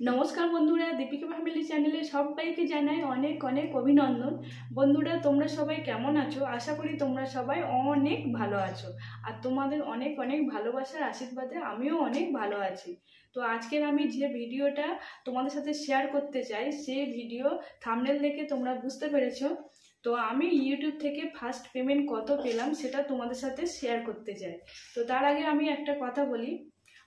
নমস্কার বন্ধুরা, দীপিকা ফ্যামিলি চ্যানেলে সবাইকে জানাই অনেক অনেক অভিনন্দন। বন্ধুরা, তোমরা সবাই কেমন আছো? আশা করি তোমরা সবাই অনেক ভালো আছো। আর তোমাদের অনেক অনেক ভালোবাসার আশীর্বাদে আমিও অনেক ভালো আছি। তো আজকের আমি যে ভিডিওটা তোমাদের সাথে শেয়ার করতে চাই, সেই ভিডিও থাম্বনেল দেখে তোমরা বুঝতে পেরেছো। তো আমি ইউটিউব থেকে ফার্স্ট পেমেন্ট কত পেলাম সেটা তোমাদের সাথে শেয়ার করতে চাই। তো তার আগে আমি একটা কথা বলি,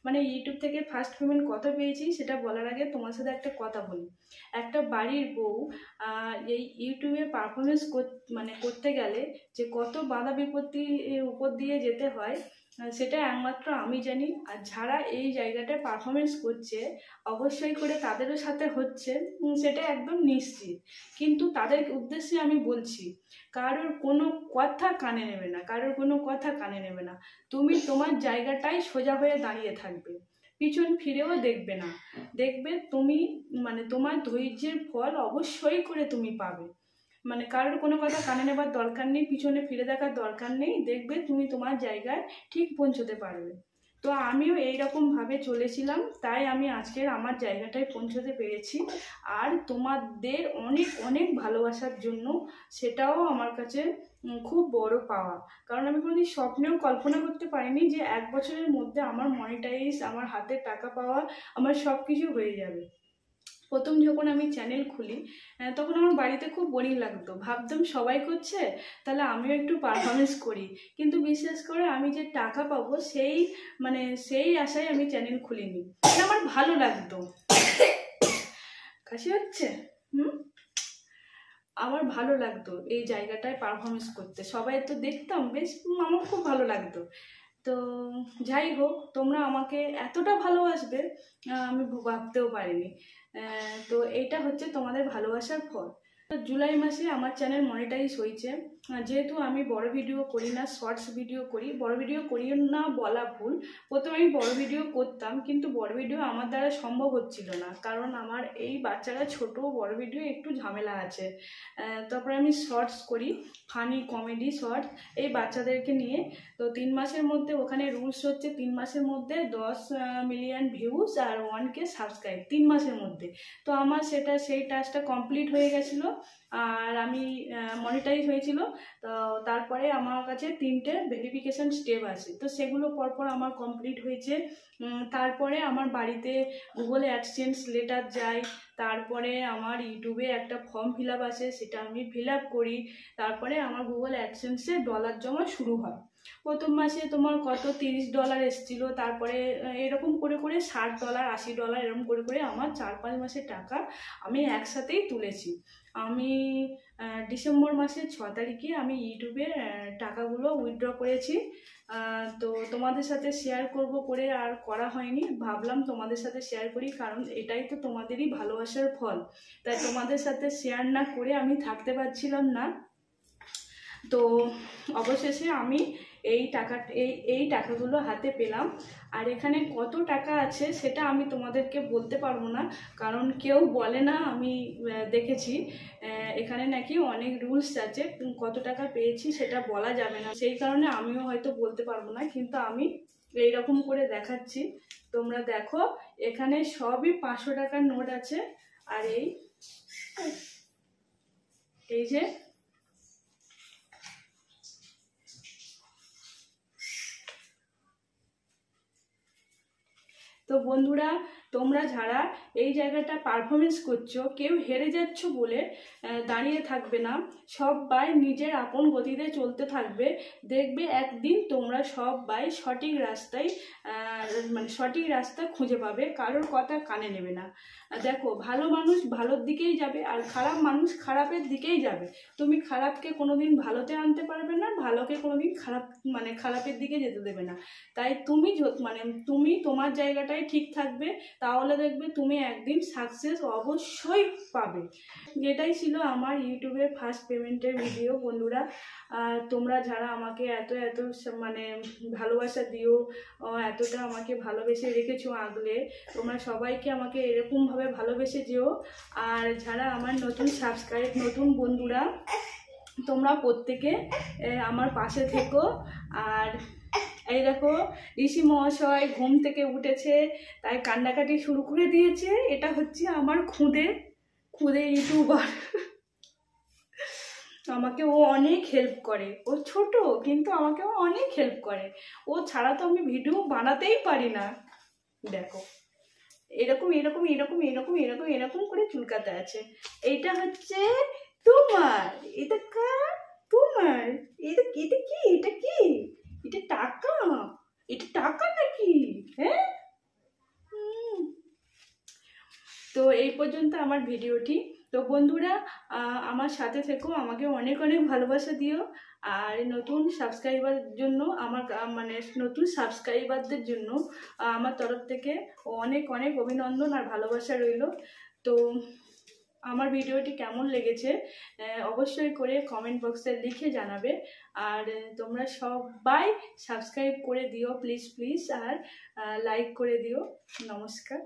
মানে ইউটিউব থেকে ফার্স্ট পেমেন্ট কত পেয়েছি সেটা বলার আগে তোমার সাথে একটা কথা বলি। একটা বাড়ির বউ এই ইউটিউবে পারফরমেন্স করতে গেলে যে কত বাধা বিপত্তি উপর দিয়ে যেতে হয়, সেটা একমাত্র আমি জানি। আর যারা এই জায়গাটায় পারফরমেন্স করছে অবশ্যই করে তাদেরও সাথে হচ্ছে, সেটা একদম নিশ্চিত। কিন্তু তাদের উদ্দেশ্যে আমি বলছি, কারোর কোনো কথা কানে নেবে না, কারোর কোনো কথা কানে নেবে না। তুমি তোমার জায়গাটাই সোজা হয়ে দাঁড়িয়ে থাকবে, পিছন ফিরেও দেখবে না। দেখবে তুমি তোমার ধৈর্যের ফল অবশ্যই করে তুমি পাবে। কারোর কোনো কথা কানে নেবার দরকার নেই, পিছনে ফিরে দেখার দরকার নেই। দেখবে তুমি তোমার জায়গায় ঠিক পৌঁছতে পারবে। তো আমিও এইরকমভাবে চলেছিলাম, তাই আমি আজকের আমার জায়গাটায় পৌঁছতে পেরেছি। আর তোমাদের অনেক অনেক ভালোবাসার জন্য সেটাও আমার কাছে খুব বড় পাওয়া। কারণ আমি কোনোদিন স্বপ্নেও কল্পনা করতে পারিনি যে 1 বছরের মধ্যে আমার মনিটাইজ, আমার হাতে টাকা পাওয়া, আমার সব কিছু হয়ে যাবে। প্রথম যখন আমি চ্যানেল খুলি তখন আমার বাড়িতে খুব বোরিং লাগতো। ভাবতাম সবাই করছে, তাহলে আমিও একটু পারফরমেন্স করি। কিন্তু বিশেষ করে আমি যে টাকা পাবো সেই আশায় আমি চ্যানেল খুলিনি। আমার ভালো লাগতো। কাশি হচ্ছে? আমার ভালো লাগতো এই জায়গাটায় পারফরমেন্স করতে, সবাই তো দেখতাম, বেশ আমার খুব ভালো লাগতো। তো যাই হোক, তোমরা আমাকে এতটা ভালোবাসবে আমি ভাবতেও পারিনি। তো এইটা হচ্ছে তোমাদের ভালোবাসার ফল। তো জুলাই মাসে আমার চ্যানেল মনিটাইজ হয়েছে। যেহেতু আমি বড় ভিডিও করি না, শর্টস ভিডিও করি। বড় ভিডিও করি না বলা ভুল, প্রথমে আমি বড় ভিডিও করতাম, কিন্তু বড় ভিডিও আমার দ্বারা সম্ভব হচ্ছিল না, কারণ আমার এই বাচ্চারা ছোট, বড় ভিডিও একটু ঝামেলা আছে। তারপরে আমি শর্টস করি, ফানি কমেডি শর্টস, এই বাচ্চাদেরকে নিয়ে। তো 3 মাসের মধ্যে ওখানে রুলস হচ্ছে 3 মাসের মধ্যে 10 মিলিয়ন ভিউজ আর 1K সাবস্ক্রাইব 3 মাসের মধ্যে। তো আমার সেই টাস্কটা কমপ্লিট হয়ে গেছিলো আর আমি মনিটাইজ হয়েছিল। তো তারপরে আমার কাছে 3টে ভেরিফিকেশান স্টেপ আছে, তো সেগুলো পরপর আমার কমপ্লিট হয়েছে। তারপরে আমার বাড়িতে গুগলে অ্যাডসেন্স লেটার যায়। তারপরে আমার ইউটিউবে একটা ফর্ম ফিল আপ আছে, সেটা আমি ফিল আপ করি। তারপরে আমার গুগল অ্যাডসেন্সে ডলার জমা শুরু হয়। প্রথম মাসে তোমার কত $30 এসেছিলো, তারপরে এরকম করে করে $60 $80 এরকম করে করে আমার 4-5 মাসের টাকা আমি একসাথেই তুলেছি। আমি ডিসেম্বর মাসের 6 তারিখে আমি ইউটিউবে টাকাগুলো উইথড্র করেছি। তো তোমাদের সাথে শেয়ার করব করে আর করা হয়নি, ভাবলাম তোমাদের সাথে শেয়ার করি, কারণ এটাই তো তোমাদেরই ভালোবাসার ফল। তাই তোমাদের সাথে শেয়ার না করে আমি থাকতে পারছিলাম না। তো অবশেষে আমি এই টাকাগুলো হাতে পেলাম। আর এখানে কত টাকা আছে সেটা আমি তোমাদেরকে বলতে পারবো না, কারণ কেউ বলে না। আমি দেখেছি এখানে নাকি অনেক রুলস আছে, কত টাকা পেয়েছি সেটা বলা যাবে না, সেই কারণে আমিও হয়তো বলতে পারবো না। কিন্তু আমি এইরকম করে দেখাচ্ছি, তোমরা দেখো। এখানে সবই 500 টাকার নোট আছে। আর এই যে তো বন্ধুরা, তোমরা যারা এই জায়গাটা পারফরমেন্স করছো, কেউ হেরে যাচ্ছ বলে দাঁড়িয়ে থাকবে না, সবাই নিজের আপন গতিতে চলতে থাকবে। দেখবে একদিন তোমরা সবাই সঠিক রাস্তা খুঁজে পাবে, কারোর কথা কানে নেবে না। দেখো, ভালো মানুষ ভালোর দিকেই যাবে আর খারাপ মানুষ খারাপের দিকেই যাবে। তুমি খারাপকে কোনোদিন ভালোতে আনতে পারবে না, ভালোকে কোনোদিন খারাপের দিকে যেতে দেবে না। তাই তুমি তোমার জায়গাটায় ঠিক থাকবে, তাহলে দেখবে তুমি একদিন সাকসেস অবশ্যই পাবে। এটাই ছিল আমার ইউটিউবের ফার্স্ট পেমেন্টের ভিডিও। বন্ধুরা, তোমরা যারা আমাকে এত ভালোবাসা দিও, এতটা আমাকে ভালোবেসে রেখেছো আগলে, তোমরা সবাইকে আমাকে এরকমভাবে ভালোবেসে যেও। আর যারা আমার নতুন বন্ধুরা, তোমরা প্রত্যেকে আমার পাশে থেকো। আর এই দেখো ঋষি মহাশয় ঘুম থেকে উঠেছে, তাই কান্নাকাটি শুরু করে দিয়েছে। এটা হচ্ছে আমার খুদে ইউটিউবার। আমাকে ও অনেক হেল্প করে। ও ছোট কিন্তু আমাকে ও অনেক হেল্প করে। ও ছাড়া তো আমি ভিডিও বানাতেই পারি না। দেখো এরকম এরকম এরকম এরকম এরকম এরকম করে চুলকাতে আছে। এইটা হচ্ছে তোমার, এটা কার? তোমার। এটা এটা কি? এটা কি? এটা টাকা? এটা টাকা নাকি? হ্যাঁ। তো এই পর্যন্ত আমার ভিডিওটি। তো বন্ধুরা আমার সাথে থেকো, আমাকে অনেক অনেক ভালোবাসা দিও। আর নতুন সাবস্ক্রাইবার জন্য আমার মানে নতুন সাবস্ক্রাইবারদের জন্য আমার তরফ থেকে অনেক অনেক অভিনন্দন আর ভালোবাসা রইল। তো আমার ভিডিওটি কেমন লেগেছে অবশ্যই করে কমেন্ট বক্সে লিখে জানাবে। আর তোমরা সবাই সাবস্ক্রাইব করে দিও প্লিজ প্লিজ, আর লাইক করে দিও। নমস্কার।